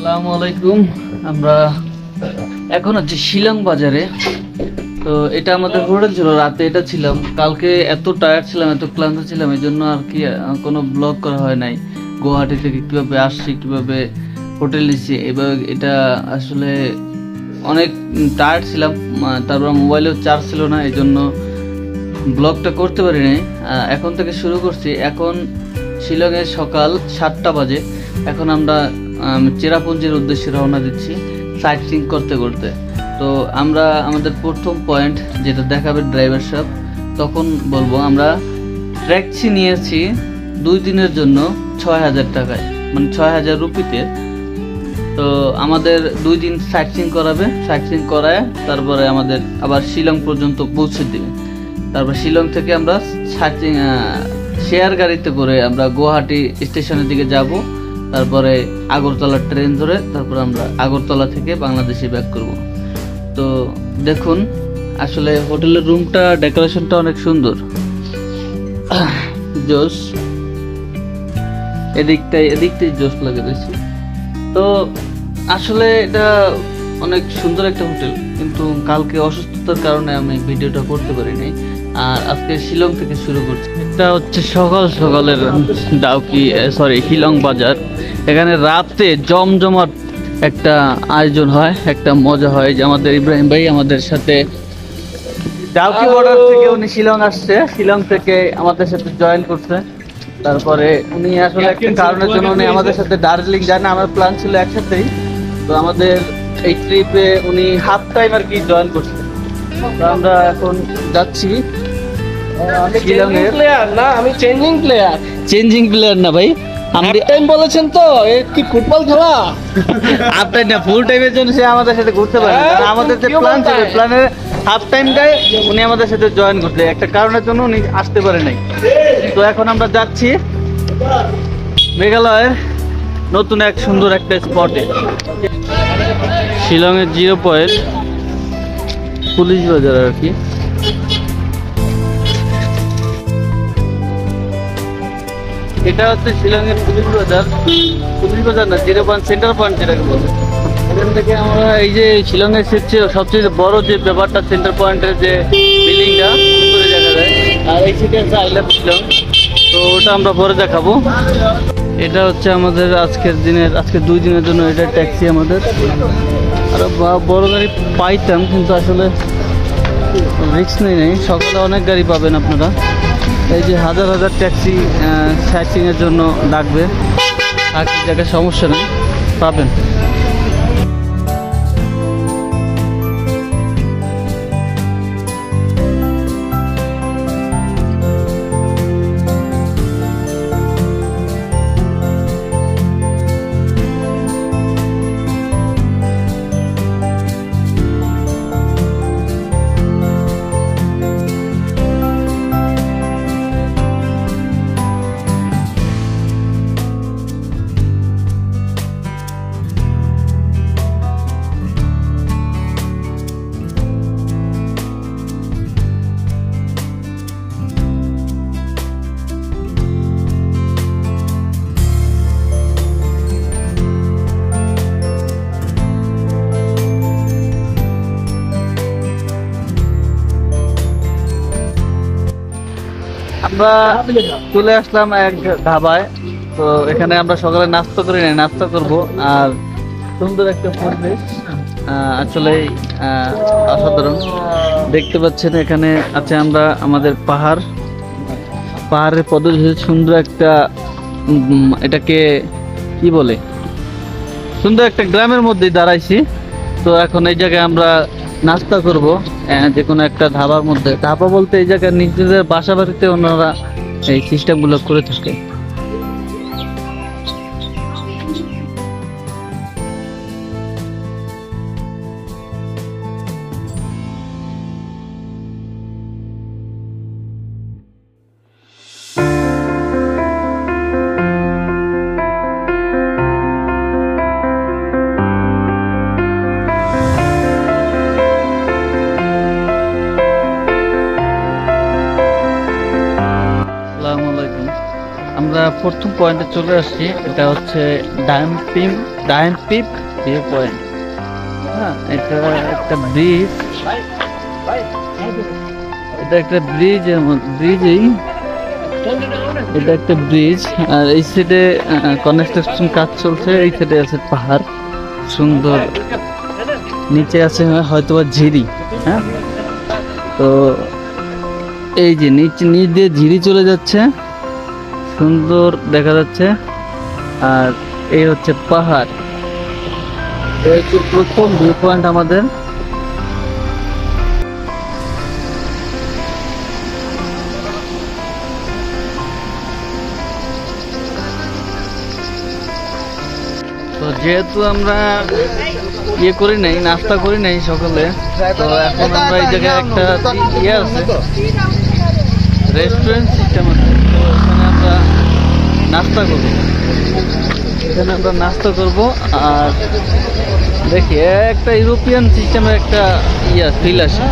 আসসালামু আলাইকুম। আমরা এখন হচ্ছে শিলং বাজারে। তো এটা আমাদের হোটেল ছিল, রাতে এটা ছিলাম। কালকে এত টায়ার্ড ছিলাম, এত ক্লান্ত ছিলাম, এই জন্য আর কি কোনো ব্লগ করা হয় নাই। গুয়াহাটি থেকে কিভাবে আসছি, কিভাবে হোটেল নিচ্ছি, এবার এটা আসলে অনেক টায়ার্ড ছিলাম। তারপর মোবাইলেও চার্জ ছিল না, এই জন্য ব্লগটা করতে পারিনি। এখন থেকে শুরু করছি। এখন শিলংয়ে সকাল 7টা বাজে। এখন আমরা চেরাপুঞ্জির উদ্দেশ্যে রওনা দিচ্ছি সাইট সিইং করতে করতে। তো আমরা আমাদের প্রথম পয়েন্ট যেটা দেখাবে ড্রাইভার সাহেব, তখন বলবো আমরা ট্যাক্সি নিয়েছি 2 দিনের জন্য 6,000 টাকায়, মানে 6,000 রুপিতে। তো আমাদের 2 দিন সাইট সিইং করাবে, সাইট সিইং করায় তারপরে আমাদের আবার শিলং পর্যন্ত পৌঁছে দেবে। তারপর শিলং থেকে আমরা শেয়ার গাড়িতে করে আমরা গুয়াহাটি স্টেশনের দিকে যাব। তারপরে আগরতলা ট্রেন ধরে তারপর আমরা আগরতলা থেকে বাংলাদেশে ব্যাক করব। তো দেখুন, আসলে হোটেলের রুমটা ডেকোরেশনটা অনেক সুন্দর, জোস। এদিকটাই জোস লাগে বেশি। তো আসলে এটা অনেক সুন্দর একটা হোটেল, কিন্তু কালকে অসুস্থতার কারণে আমি ভিডিওটা করতে পারিনি। আর আজকে শিলং থেকে শুরু করছি। এটা হচ্ছে সকাল সকালের শিলং বাজার। এখানে রাতে জমজমাট একটা আয়োজন হয়, একটা মজা হয়। যে আমাদের ইব্রাহিম ভাই আমাদের সাথে ডাউকি বর্ডার থেকে উনি শিলং আসছে, শিলং থেকে আমাদের সাথে জয়েন করছে। তারপরে উনি আসলে একটা কারণের জন্য উনি আমাদের সাথে দার্জিলিং যায় না, আমার প্ল্যান ছিল একসাথেই। তো আমাদের এই ট্রিপে উনি হাফ টাইম আর কি জয়েন করছে। তো আমরা এখন যাচ্ছি আমি চেঞ্জিং প্লেয়ার না ভাই, টাইম বলেছেন তো, কি ফুটবল খেলা? হাফ টাইম না, ফুল টাইমের জন্য সে আমাদের সাথে ঘুরতে পারে। আমাদের যে প্ল্যান ছিল, প্ল্যানের হাফ টাইমটাই উনি আমাদের সাথে জয়েন করতে, একটা কারণের জন্য উনি আসতে পারে নাই। তো এখন আমরা যাচ্ছি মেঘালয়ের নতুন এক সুন্দর একটা স্পটে, শিলংয়ের 0 পয়েন্ট পুলিশ বাজার আর কি। এটা হচ্ছে শিলংয়ের পুলিশ বাজার না, 0 পয়েন্ট সেন্টার পয়েন্ট যেটাকে বলে। এখান থেকে আমরা এই যে শিলংয়ের সবচেয়ে বড় যে ব্যাপারটা, সেন্টার পয়েন্টের যে বিল্ডিংটা করে দেখা যায়। আর এই সিটি আছে আই লাভ শিলং। তো ওটা আমরা পরে দেখাবো। এটা হচ্ছে আমাদের আজকে 2 দিনের জন্য এটা ট্যাক্সি আমাদের। আর বড় গাড়ি পাইতাম, কিন্তু আসলে রিস্ক নেই। সকালে অনেক গাড়ি পাবেন আপনারা। এই যে হাজার হাজার ট্যাক্সি সাইট সিইং এর জন্য ডাকবে, আর কি জায়গায় সমস্যা নেই, পাবেন। আমরা চলে আসলাম এক ধাবায়। তো এখানে আমরা সকালে নাস্তা করি না, নাস্তা করব। আর সুন্দর একটা পরিবেশ, আসলে অসাধারণ। দেখতে পাচ্ছেন এখানে আছে আমরা আমাদের পাহাড়ের পদদেশে সুন্দর একটা এটাকে কি বলে, সুন্দর একটা গ্রামের মধ্যে দাঁড়াইছি। তো এখন এই জায়গায় আমরা নাস্তা করব যে কোনো একটা ধাবার মধ্যে। ধাবা বলতে এই জায়গায় নিজেদের বাসা বাড়িতে ওনারা এই সিস্টেমগুলো করে থাকে। প্রথম পয়েন্টে চলে আসছি। এটা হচ্ছে ডায়াম্পিপ ভিউ পয়েন্ট। হ্যাঁ, এটা একটা ব্রিজ, এটা একটা ব্রিজের ব্রিজেই, এটা একটা ব্রিজ। আর এই সাইডে কনস্ট্রাকশন কাজ চলছে, এই সাইডে আছে পাহাড় সুন্দর, নিচে আছে হয়তোবা ঝিরি। হ্যাঁ, তো এই যে নিচ দিয়ে ঝিরি চলে যাচ্ছে, সুন্দর দেখা যাচ্ছে। আর এই হচ্ছে পাহাড়। এই হচ্ছে প্রথম ভিউ পয়েন্ট আমাদের। তো যেহেতু আমরা ইয়ে করি নাই, নাস্তা করি নাই সকালে, তো এখন আমরা এই জায়গায় একটা ইয়ে আছে, রেস্টুরেন্ট সিস্টেম আছে, তো এখানে আমরা নাস্তা করবো। এখানে আমরা নাস্তা করবো আর দেখি একটা ইউরোপিয়ান সিস্টেমের একটা ইয়ে ফিল আসে।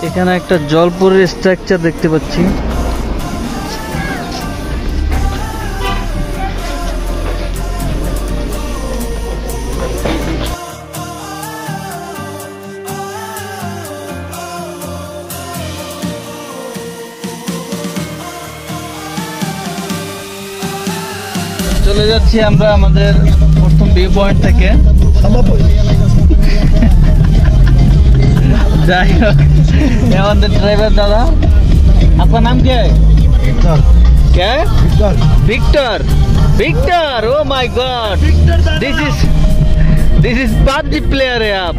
এখানে একটা জলপুরের স্ট্রাকচার দেখতে পাচ্ছি। চলে যাচ্ছি আমরা আমাদের প্রথম ভিউ পয়েন্ট থেকে। যাই হোক, আমাদের ड्राइवर दादा, आपका नाम क्या है? क्या है? Victor. Victor, oh my god, this is PUBG player है आप।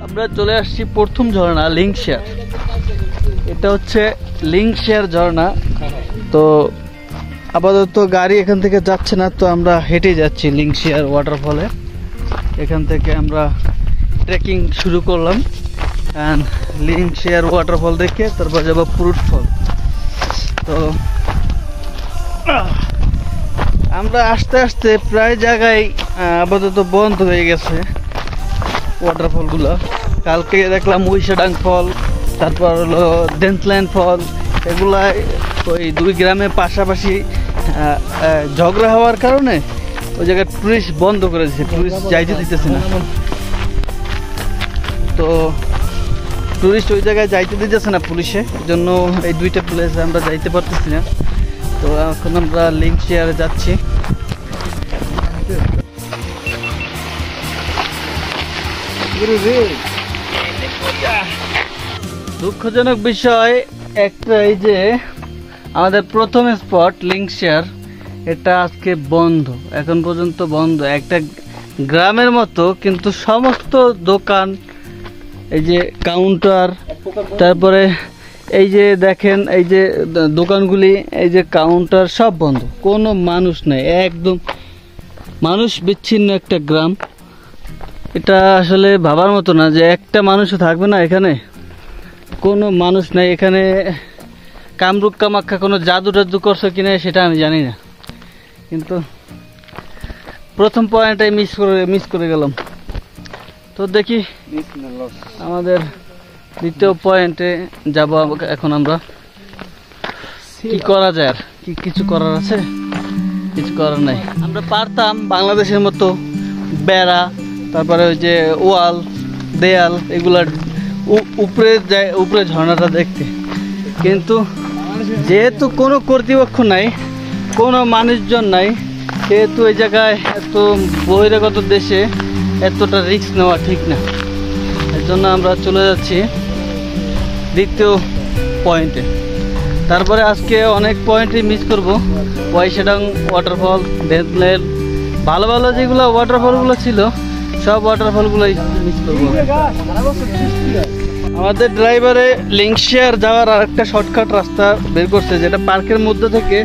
আমরা চলে আসছি প্রথম ঝর্ণা লিংকশেয়ার। এটা হচ্ছে লিংকশেয়ার ঝর্ণা। তো আপাতত গাড়ি এখান থেকে যাচ্ছে না, তো আমরা হেঁটে যাচ্ছি লিংকশেয়ার ওয়াটারফলে। এখান থেকে আমরা ট্রেকিং শুরু করলাম, লিংকশেয়ার ওয়াটারফল দেখে তারপর যাবো পুরুট ফল। তো আমরা আস্তে আস্তে প্রায় জায়গায় আপাতত বন্ধ হয়ে গেছে ওয়াটারফলগুলো। কালকে দেখলাম উইশাডাং ফল, তারপর হলো ডেন্সল্যান্ড ফল, এগুলা ওই দুই গ্রামের পাশাপাশি ঝগড়া হওয়ার কারণে ওই জায়গায় টুরিস্ট বন্ধ করে দিচ্ছে, টুরিস্ট যাইতে দিতেছে না। তো টুরিস্ট ওই জায়গায় যাইতে দিতেছে না পুলিশে, জন্য এই দুইটা প্লেসে আমরা যাইতে পারতেছি না। তো এখন আমরা লিংকশেয়ারে যাচ্ছি। দুঃখজনক বিষয় একটা, এই যে আমাদের প্রথম স্পট লিংকশেয়ার, এটা আজকে বন্ধ, এখন পর্যন্ত বন্ধ। একটা গ্রামের মতো, কিন্তু সমস্ত দোকান, এই যে কাউন্টার, তারপরে এই যে দেখেন এই যে দোকানগুলি, এই যে কাউন্টার সব বন্ধ, কোনো মানুষ নেই, একদম মানুষ বিচ্ছিন্ন একটা গ্রাম। এটা আসলে ভাবার মতো না যে একটা মানুষও থাকবে না এখানে, কোনো মানুষ নাই এখানে। কামরূপ কামাখ্যা কোনো জাদু টাদু করছে কিনা সেটা আমি জানি না, কিন্তু প্রথম পয়েন্টটাই মিস করে গেলাম। তো দেখি আমাদের দ্বিতীয় পয়েন্টে যাব এখন আমরা। কি করা যায়, আর কি কিছু করার আছে? কিছু করার নাই। আমরা পারতাম বাংলাদেশের মতো বেড়া, তারপরে ওই যে ওয়াল দেয়াল এগুলার উপরে ঝর্ণাটা দেখতে, কিন্তু যেহেতু কোনো কর্তৃপক্ষ নাই, কোনো মানুষজন নাই, সেহেতু এই জায়গায় এত বহিরাগত দেশে এতটা রিস্ক নেওয়া ঠিক না। এর জন্য আমরা চলে যাচ্ছি দ্বিতীয় পয়েন্টে। তারপরে আজকে অনেক পয়েন্টই মিস করব। ওয়াইশেডাং ওয়াটারফল, ডেথলেল, ভালো ভালো যেগুলো ওয়াটারফলগুলো ছিল সব ওয়াটারফলগুলোই মিস করবো। আমাদের ড্রাইভারে লিংশিয়ার যাওয়ার আর একটা শর্টকাট রাস্তা বের করছে, যেটা পার্কের মধ্যে থেকে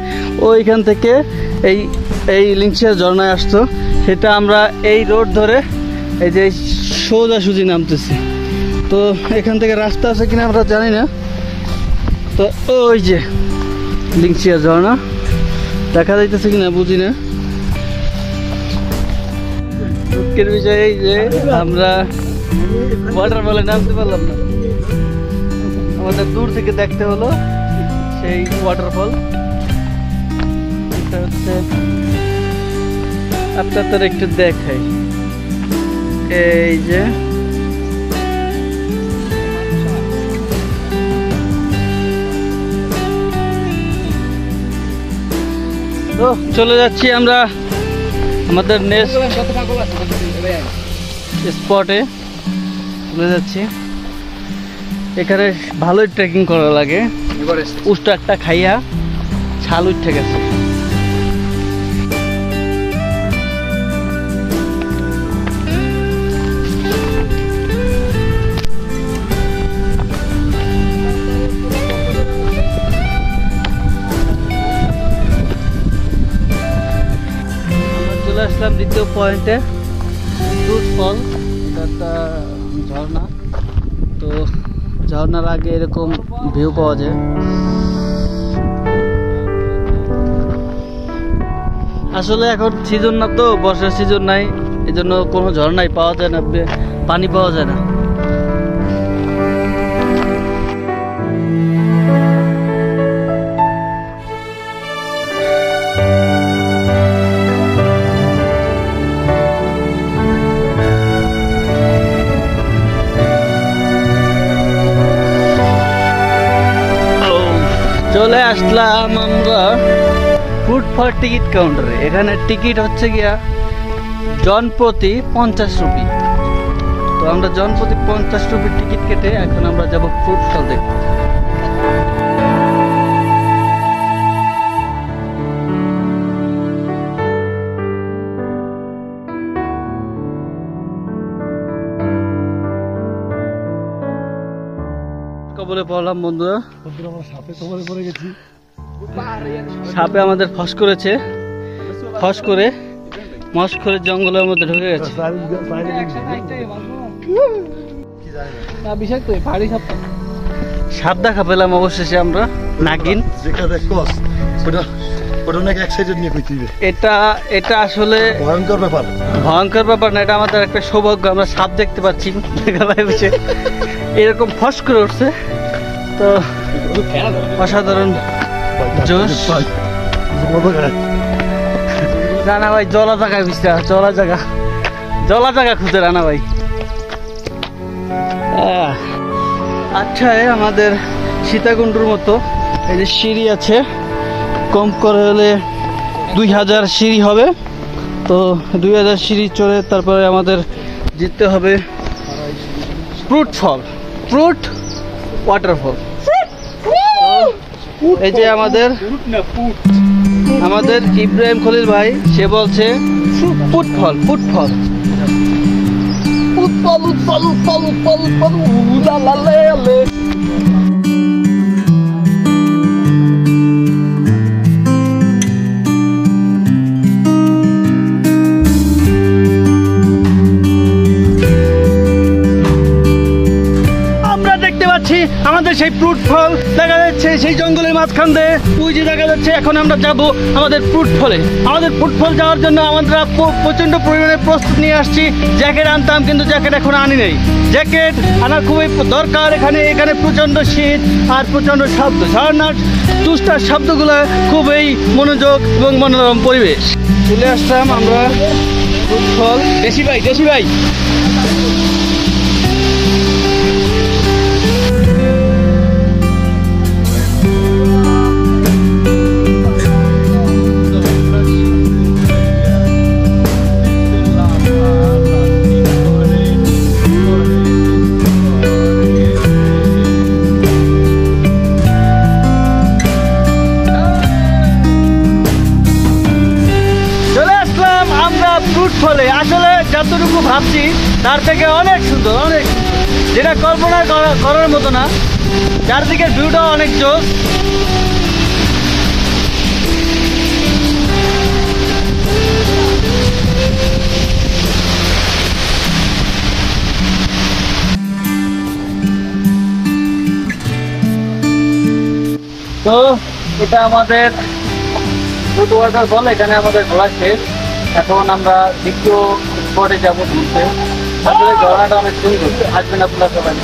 ওইখান থেকে এই লিংশিয়ার ঝর্ণায় আসতো। সেটা আমরা এই রোড ধরে এই যে সোজাসুজি নামতেছি। তো এখান থেকে রাস্তা আছে কিনা আমরা জানি না। তো ওই যে লিংশিয়ার ঝর্ণা দেখা যাইতেছে কিনা বুঝি না। দুঃখের বিষয় এই যে আমরা ওয়াটারফলে নামতে পারলাম না, আমাদের দূর থেকে দেখতে হলো সেই ওয়াটারফল। এটা হচ্ছে আপনাদের একটু দেখাই, এই যে তো চলে যাচ্ছি আমরা আমাদের নেক্সট স্পটে চলে যাচ্ছি। এখানে ভালোই ট্রেকিং করা লাগে, উষ্টা একটা খাইয়া ছাল উঠে গেছে। চলে আসলাম দ্বিতীয় পয়েন্টে, ফ্রুট ফল। এটা একটা ঝর্ণা, তো ঝর্ণার আগে এরকম ভিউ পাওয়া যায়। আসলে এখন সিজন না, তো বর্ষার সিজন নাই, এজন্য কোনো ঝর্ণাই পাওয়া যায় না, পানি পাওয়া যায় না। চলে আসলাম আমরা ফুড ফর টিকিট কাউন্টারে। এখানে টিকিট হচ্ছে গিয়া জনপ্রতি 50 রুপি। তো আমরা জনপ্রতি 50 রুপির টিকিট কেটে এখন আমরা যাব ফ্রুট ফল দেখতে। কবলে পড়লাম বন্ধুরা, সাপে আমাদের ফস করেছে, ফস করে মস করে জঙ্গলের মধ্যে ঢুকে গেছে। সাপ দেখা পেলাম অবশেষে আমরা, নাগিন। এটা আসলে ভয়ঙ্কর ব্যাপার না, এটা আমাদের একটা সৌভাগ্য, আমরা সাপ দেখতে পাচ্ছি। এরকম ফস করে উঠছে, তো অসাধারণ জোশ। রানা ভাই জলা জায়গায় বুঝতে, জলা জায়গা খুঁজে রানা ভাই। আচ্ছা, আমাদের সীতাকুণ্ডুর মতো এই যে সিঁড়ি আছে, কম করে হলে 2000 সিঁড়ি হবে। তো 2000 সিঁড়ি চড়ে তারপরে আমাদের যেতে হবে ফ্রুট ওয়াটারফল। এই যে আমাদের ইব্রাহিম খলিল ভাই, সে বলছে ফুট ফল। উৎপল উৎপল উৎপল উৎপল উৎপল উলা লা লে লে। আমরা দেখতে পাচ্ছি আমাদের সেই ফ্রুট ফল দেখা যাচ্ছে সেই জঙ্গলের মাঝখান দিয়ে ওই যে দেখা যাচ্ছে। এখন আমরা যাব আমাদের ফ্রুট ফলে। আমাদের ফ্রুট ফল যাওয়ার জন্য আমরা প্রচণ্ড পরিমাণে প্রস্তুত নিয়ে আসছি। জ্যাকেট আনতাম কিন্তু জ্যাকেট এখন আনি নেই। জ্যাকেট আনা খুবই দরকার। এখানে প্রচণ্ড শীত আর প্রচণ্ড শব্দ, ঝর্ণার তুষ্টার শব্দগুলো খুবই মনোযোগ এবং মনোরম পরিবেশ। চলে আসলাম আমরা ফ্রুট ফল। দেশি ভাই, দেশি ভাই। ফ্রুট ফলে আসলে যতটুকু ভাবছি তার থেকে অনেক সুন্দর, অনেক যেটা কল্পনা করার মতো না। চারদিকের ভিউটাও অনেক জোস। তো এটা আমাদের ফুড ওয়াটার ফল। এখানে আমাদের ঘোরা শেষ। এখন আমরা দ্বিতীয় স্পটে যাবো ঘুরতে। আসলে ঝর্ণাটা অনেক সুন্দর, আসবেন আপনারা সবাই।